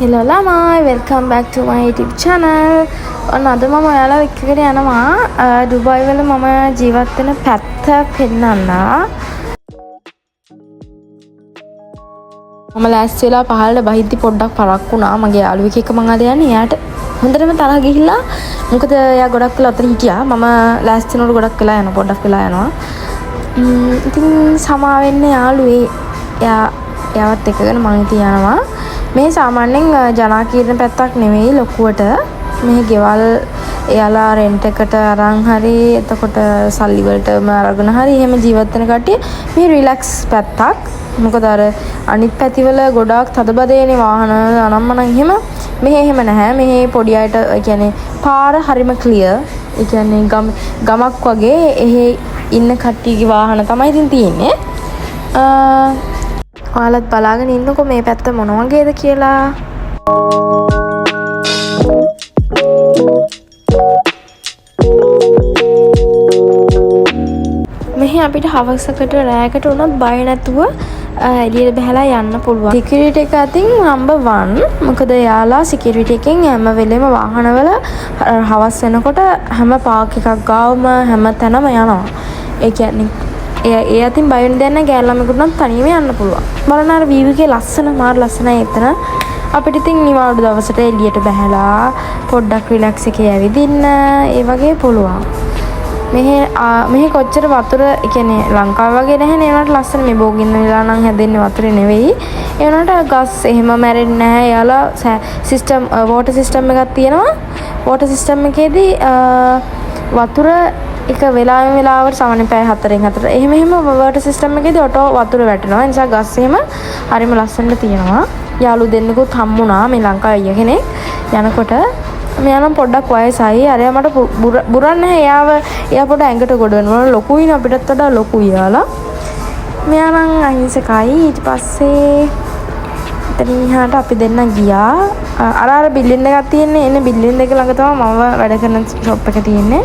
Hello lamai, welcome back to my YouTube channel. ඔන්න අද මම ඔයාලා එක්කගෙන යනවා ඩුබායි වල මම ජීවත් වෙන පැත්ත පෙන්නන්න. මම ලෑස්ති වෙලා පහළට බහිද්දි පොඩ්ඩක් පරක් වුණා. මගේ යාළුවෙක් එක්ක මම අද යන්නේ. එයාට හොඳටම තරහ ගිහිල්ලා මොකද එයා ගොඩක් වෙලා අතන හිටියා. මම ලෑස්ති වෙනකොට ගොඩක් වෙලා යනවා. පොඩ්ඩක් වෙලා යනවා. ඉතින් සමා වෙන්න යාළුවේ එයාවත් එක්කගෙන මම ඉතින් යනවා. මේ සාමාන්‍යයෙන් ජනාකීර්ණ පැත්තක් නෙවෙයි ලොකුවට මේ ගෙවල් එයාලා රෙන්ට් එකට අරන් හරි එතකොට සල්ලි වලටම අරගෙන හරි එහෙම ජීවත් වෙන කට්ටිය මේ රිලැක්ස් පැත්තක්. මොකද අර අනිත් පැතිවල ගොඩාක් තදබදේනේ වාහන අනම්මනම් එහෙම මෙහෙ නැහැ. මෙහෙ පොඩි අයට ඒ කියන්නේ පාර හරිම ක්ලියර්. ඒ කියන්නේ ගමක් වගේ එහෙ ඉන්න කට්ටියගේ වාහන තමයි ඉතින් තියෙන්නේ. ඔයාලත් බලාගෙන ඉන්නකො මේ පැත්ත මොන වගේද කියලා. මෙහි අපිට හවසකට රැයකට උනත් බය නැතුව එළියට බහලා යන්න පුළුවන්. සිකියුරිටි එක අතින් නම්බර් 1. මොකද යාලා සිකියුරිටි එකෙන් හැම වෙලෙම වාහනවල හවස් වෙනකොට හැම පාක් එකක් ගාවම හැම තැනම යනවා. ඒ කියන්නේ ඒ අතින් බය වෙන්න දෙයක් නැහැ. ගෑල්ලාමෙකුට නම් තනියම යන්න පුළුවන්. බලන්න අර වීව් එකේ ලස්සන මාර ලස්සනයි එතන. අපිට ඉතින් නිවාඩු දවසට එළියට බහලා පොඩ්ඩක් රිලැක්ස් එකේ ඇවිදින්න ඒ වගේ පුළුවන්. මෙහි කොච්චර වතුර ඒ කියන්නේ ලංකාව වගේ නැහැ නේ. ඒනට ලස්සන මේ බෝගින්න වෙලා නම් හැදෙන්නේ වතුරේ නෙවෙයි. ඒ වුණාට ගස් එහෙම මැරෙන්නේ නැහැ. යාලා සිස්ටම් වෝටර් සිස්ටම් එකක් තියෙනවා. වෝටර් සිස්ටම් එකේදී වතුර එක වෙලාවට සාමාන්‍ය පැය 4න් 4 එහෙම වෝටර් සිස්ටම් එකේදී ඔටෝ වතුර වැටෙනවා. ඒ නිසා ගස් එහෙම හරිම ලස්සනට තියෙනවා. යාළු දෙන්නෙකුත් හම්බුණා මේ ලංකාවේ අයියා කෙනෙක් යනකොට. මෙයා නම් පොඩ්ඩක් වයසයි. අරයා මට බුරන්නේ නැහැ. එයා පොඩ ඇඟට ගොඩ වෙනවා. ලොකුයිනේ අපිටත් වඩා ලොකුයි යාලා. මෙයා නම් අහිංසකයි. ඊට පස්සේ එතනින්හාට අපි දෙන්න ගියා. අර බිල්ඩින් එකක් තියෙන්නේ. එන්නේ බිල්ඩින් එක ළඟ තමයි මම වැඩ කරන ෂොප් එක තියෙන්නේ.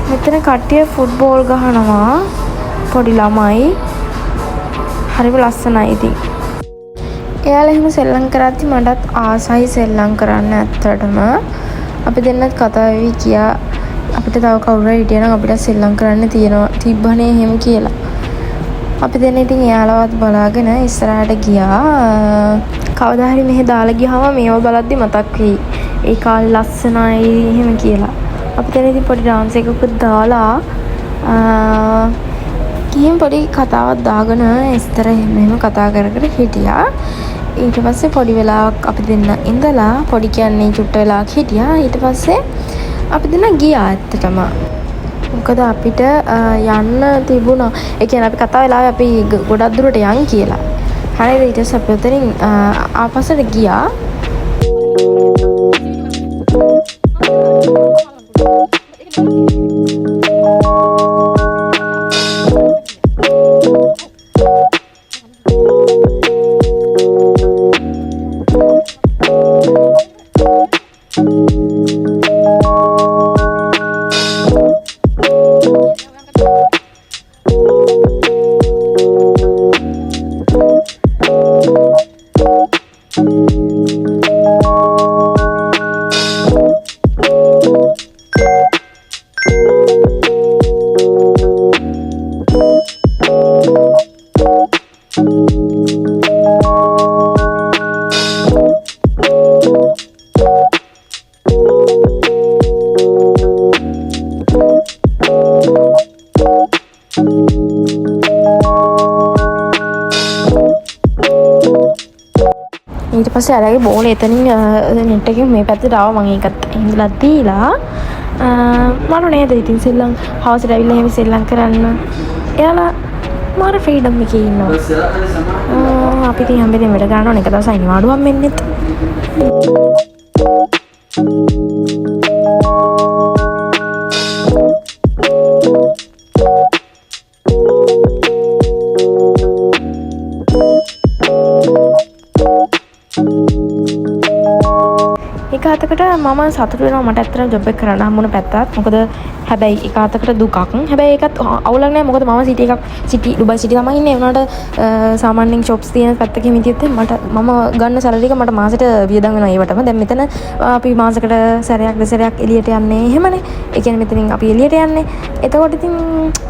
මෙතන කට්ටිය ෆුට්බෝල් ගහනවා. පොඩි ළමයි. හරිම ලස්සනයි ඉතින්. එයාලා එහෙම සෙල්ලම් කරද්දි මටත් ආසයි සෙල්ලම් කරන්න ඇත්තටම. අපි දෙන්නත් කතා වෙවි කියා අපිට තව කවුරු හරි හිටියනම් අපිට සෙල්ලම් කරන්න තිබ්බනේ එහෙම කියලා. අපි දෙන්න ඉතින් එයාලවත් බලාගෙන ඉස්සරහට ගියා. කවදා හරි මෙහෙ දාලා ගියාම මේව බලද්දි මතක් වෙයි. ඒ කාලේ ලස්සනයි එහෙම කියලා. අපි දෙන්න ඉතින් පොඩි ඩාන්ස් එකකුත් දාලා ගිහින් පොඩි කතාවක් දාගෙන ඉස්තර එහෙම කතා කර හිටියා. ඊට පස්සේ පොඩි වෙලාවක් අපි දෙන්න ඉඳලා පොඩි කියන්නේ චුට්ට වෙලාවක් හිටියා. ඊට පස්සේ අපි දෙන්න ගියා ඇත්තටම. මොකද අපිට යන්න තිබුණා. ඒ කියන්නේ අපි කතා වෙලාවේ අපි ගොඩක් දුරට යන් කියලා. හරිද? ඊට පස්සේ අපි උතරින් ආපස්සට ගියා. ඊට පස්සේ අරගේ බෝල එතනින් නෙට් එකෙන් මේ පැත්තට ආවා. මම ඒකත් ඉඳලා දීලා මම නේද ඉතින් සෙල්ලම් හවසට ඇවිල්ලා එහෙම සෙල්ලම් කරන්න. එයාලා මාර ෆ්‍රීඩම් එකේ ඉන්නවා. අපි ඉතින් හැමදේම වැඩ ගන්න ඕනේ. එක දවසක් නිවාඩුවක් මෙන්නෙත්. එක අතකට මම සතුටු වෙනවා මට ඇත්තටම ජොබ් එක කරන්න හම්බුන පැත්තත්. මොකද හැබැයි එක අතකට දුකක්. හැබැයි ඒකත් අවුලක් නෑ. මොකද මම සිටි එකක් ඩුබයි සිටි තමයි ඉන්නේ. උනාට සාමාන්‍යයෙන් shops තියෙන පැත්තක හිටියත් මම ගන්න සැලරි එක මට මාසෙට වියදම් වෙනවා ඒවටම. දැන් මෙතන අපි මාසෙකට සැරයක් දෙසරයක් එළියට යන්නේ එහෙමනේ. ඒ කියන්නේ මෙතනින් අපි එළියට යන්නේ. එතකොට ඉතින්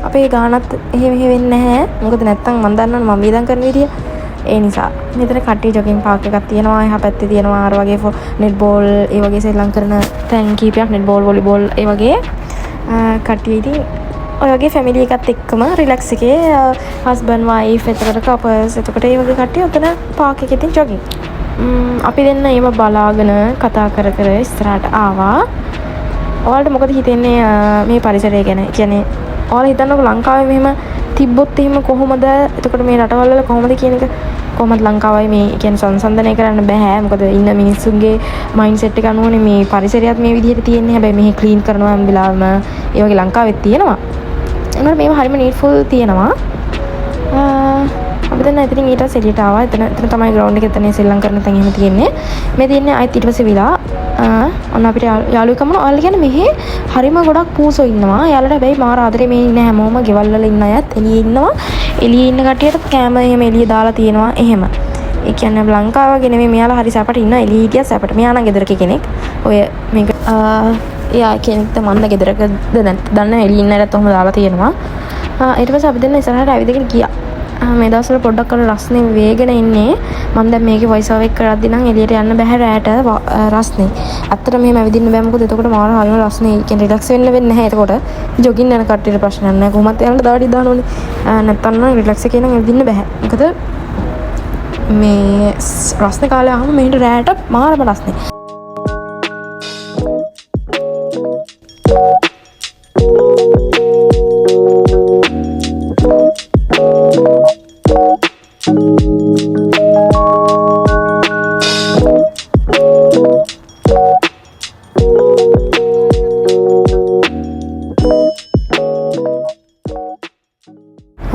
අපේ ගානත් එහෙම වෙන්නේ නැහැ. මොකද නැත්තම් මම දන්නවනේ මම වියදම් කරන විදිය. ඒ නිසා මෙතන කට්ටිය ජොගින් පාක් එකක් තියෙනවා. එහා පැත්තේ තියෙනවා අර වගේ නෙට් බෝල් ඒ වගේ සෙල්ලම් කරන තැන් කීපයක් නෙට් බෝල් වොලිබෝල් ඒ වගේ කට්ටිය ඉතින් ඔය වගේ ෆැමිලි එකත් එක්කම රිලැක්ස් එකේ හස්බන්ඩ් වයිෆ් එතකොට කපල්ස් එතකොට ඒ වගේ කට්ටිය ඔතන පාක් එකේ ඉතින් ජොගින් අපි දෙන්න ඒව බලාගෙන කතා කර කර ඉස්සරහට ආවා. ඔයාලට මොකද හිතෙන්නේ මේ පරිසරය ගැන? කියන්නේ ඔයාලා හිතන්නකෝ ලංකාවේ මෙහෙම තිබ්බොත් එහෙම කොහොමද? එතකොට මේ රටවල් වල කොහොමද කියන එක කොහොමද ලංකාවයි මේ කියන්නේ සංසන්දනය කරන්න බෑ. මොකද ඉන්න මිනිස්සුන්ගේ මයින්ඩ් සෙට් එක අනුවනේ මේ පරිසරයත් මේ විදිහට තියෙන්නේ. හැබැයි මෙහි ක්ලීන් කරනවා හැම වෙලාවෙම ඒ වගේ ලංකාවෙත් තියෙනවා. ඒකට මේව හරිම නීට්ෆුල් තියෙනවා. අපි දැන් ඉතින් ඊට එළියට ආවා. එතන තමයි ග්‍රවුන්ඩ් එක එතන සෙල්ලම් කරන තැන එහෙම තියෙන්නේ. මේ තියෙන්නේ ආයෙත් ඊට පස්සේ විලා ඔන්න අපිට යාළුවෙක් කමන ඔයාලා කියන්නේ මෙහි හරිම ගොඩක් පූසෝ ඉන්නවා. යාළුවට හැබැයි මාර ආදරේ මේ ඉන්න හැමෝම ගෙවල් වල ඉන්න අයත් එළියේ ඉන්නවා. එළියේ ඉන්න කට්ටියට කෑම එහෙම එළියේ දාලා තියෙනවා එහෙම. ඒ කියන්නේ ලංකාව වගේ නෙමෙයි මෙයාලා හරි සැපට ඉන්නවා. එළියේ හිටියත් සැපට. මෙයා නම් ගෙදරක කෙනෙක්. ඔය මේක එයා කෙනෙක්ද මන්න ගෙදරකද දන්න එළියේ ඉන්න අයත් ඔහොම දාලා තියෙනවා. ඊට පස්සේ අපි දෙන්න ඉස්සරහට ඇවිදගෙන ගියා. මේ දවස්වල පොඩ්ඩක් අර රස්නේ වේගෙන ඉන්නේ. මම දැන් මේකේ වොයිස් ඕවර් එක කරද්දී නම් එළියට යන්න බෑ රැට රස්නේ. ඇත්තට මෙහෙම ඇවිදින්න බෑ මොකද එතකොට මාර හරිම රස්නේ. කියන්නේ රිලැක්ස් වෙන්න වෙන්නේ නැහැ එතකොට. ජොගින් යන කට්ටියට ප්‍රශ්නයක් නැහැ. කොහොමත් එයාලට දාඩි දාන්න ඕනේ. නැත්තම් නම් රිලැක්ස් එකේ නම් ඇවිදින්න බෑ. මොකද මේ රස්නේ කාලේ ආවම මෙහෙට රැට මාරම රස්නේ.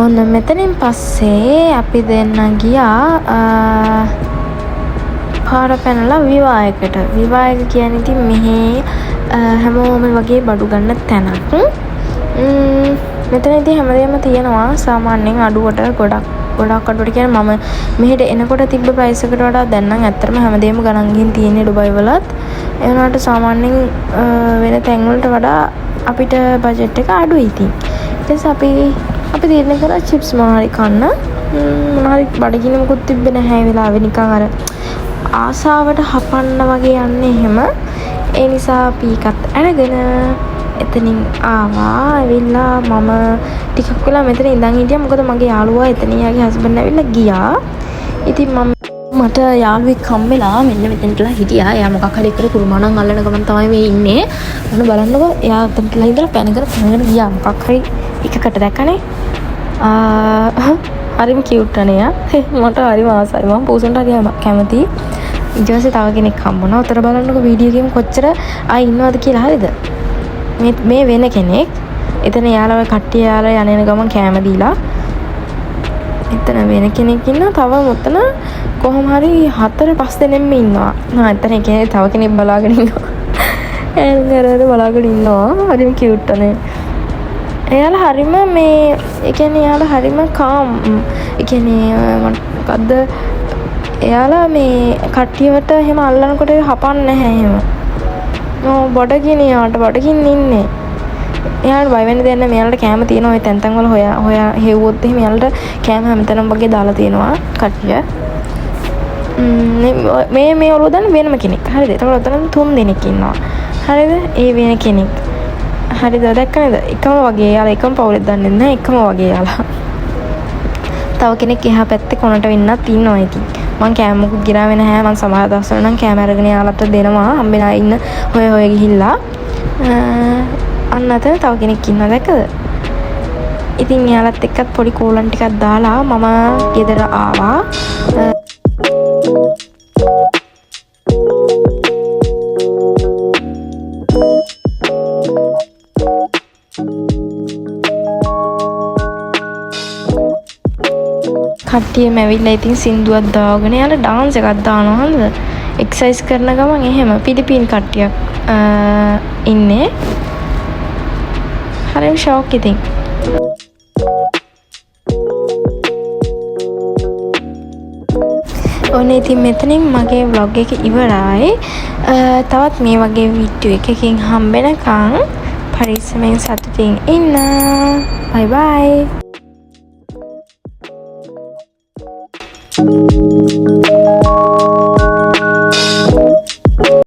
ඔන්න මෙතනින් පස්සේ අපි දෙන්න ගියා පාර පැනලා විවාහයකට. විවාහයක කියන්නේ ඉතින් මෙහි හැමෝම වගේ බඩු ගන්න තැනක්. මෙතන ඉතින් හැමදේම තියෙනවා සාමාන්‍යයෙන් අඩුවට ගොඩක් අඩුවට කියන්නේ මම මෙහෙට එනකොට තිබ්බ ප්‍රයිස් එකට වඩා දැන් නම් ඇත්තටම හැමදේම ගණන් ගින් තියෙන්නේ ඩුබයි වලත්. ඒ වුණාට සාමාන්‍යයෙන් වෙන තැන් වලට වඩා අපිට බජට් එක අඩුයි ඉතින්. ඊට පස්සේ අපි තීරණය කරා චිප්ස් මොනවාරි කන්න. මොනවාරි බඩගිනි මොකුත් තිබ්බේ නැහැ ඒ වෙලාවේ නිකන් අර ආසාවට හපන්න වගේ යන්නේ එහෙම. ඒ නිසා අපි එකත් අරගෙන එතනින් ආවා. ඇවිල්ලා මම ටිකක් වෙලා මෙතන ඉඳන් හිටියා. මොකද මගේ යාළුවා එතන යාගේ හස්බන්ඩ් ඇවිල්ලා ගියා. ඉතින් මට යාළුවෙක් හම්බෙලා මෙන්න මෙතනටලා හිටියා. එයා මොකක් හරි කර කුරුමානම් අල්ලන ගමන් තමයි මේ ඉන්නේ. මොන බලන්නකෝ එයා එතනටලා ඉඳලා පැනගෙන ගියා. මොකක් හරි එකකට දැක්කනේ. හරිම කියුට් අනේ යා. මට හරිම ආසයි. මම පූසන්ට හරි කැමතියි. ඊට පස්සේ තව කෙනෙක් හම්බුණා. උතර බලන්නකෝ වීඩියෝ ගේම් කොච්චර ආයි ඉන්නවද කියලා හරියද? මේ වෙන කෙනෙක්. එතන යාළුවා කට්ටිය යාළුවා යන ගමන් කැම දීලා. එතන වෙන කෙනෙක් ඉන්නවා. තව උතන කොහොම හරි 4-5 දෙනෙක්ම ඉන්නවා. එතන තව කෙනෙක් බලාගෙන ඉන්නවා. එයාලා බලාගෙන ඉන්නවා. හරිම කියුට් අනේ. එයාලා හරිම මේ ඒ කියන්නේ එයාලා හරිම කාම්. ඒ කියන්නේ මොකද්ද? එයාලා මේ කට්ටියට එහෙම අල්ලනකොට හපන්නේ නැහැ එහෙම. බඩගිනි යාට බඩගින්න ඉන්නේ. එයාට බය වෙන්න දෙයක් නැහැ. මෙයාලට කැම තියෙනවා. ඔය තැන් වල හොයා හෙව්වොත් එහෙම එයාලට කැම හැමතැනම වගේ දාලා තියෙනවා කට්ටිය. මේ ඔළුව දාන වෙනම කෙනෙක්. හරිද? ඒතකොට ඔතන 3 දෙනෙක් ඉන්නවා. හරිද? ඒ වෙන කෙනෙක්. හරිද? දැක්ක නේද? එකම වගේ යාලා එකම පවුලෙත් දන්නේ නැහැ. එකම වගේ යාලා. තව කෙනෙක් එහා පැත්තේ කොනට වෙන්නත් ඉන්නවා ඉතින්. මං කෑම මොකුත් ගිරාවේ නැහැ. මං සමහර දවස්වල නම් කෑම අරගෙන යාලට දෙනවා. හම්බෙලා ඉන්න හොය ගිහිල්ලා. අන්න අතන තව කෙනෙක් ඉන්නවා දැක්කද? ඉතින් යාලත් එක්කත් පොඩි කෝලම් ටිකක් දාලා මම ගෙදර ආවා. කට්ටියම ඇවිල්ලා ඉතින් සින්දුවක් දාගෙන යාලා ඩාන්ස් එකක් දානවා හරිද? එක්සර්සයිස් කරන ගමන් එහෙම පිලිපීන් කට්ටියක් ඉන්නේ. හරිම ෂෝක් ඉතින්. ඔන්න ඉතින් මෙතනින් මගේ vlog එක ඉවරයි. තවත් මේ වගේ වීඩියෝ එකකින් හම්බෙනකන් පරිස්සමෙන් සතුටින් ඉන්න. bye bye.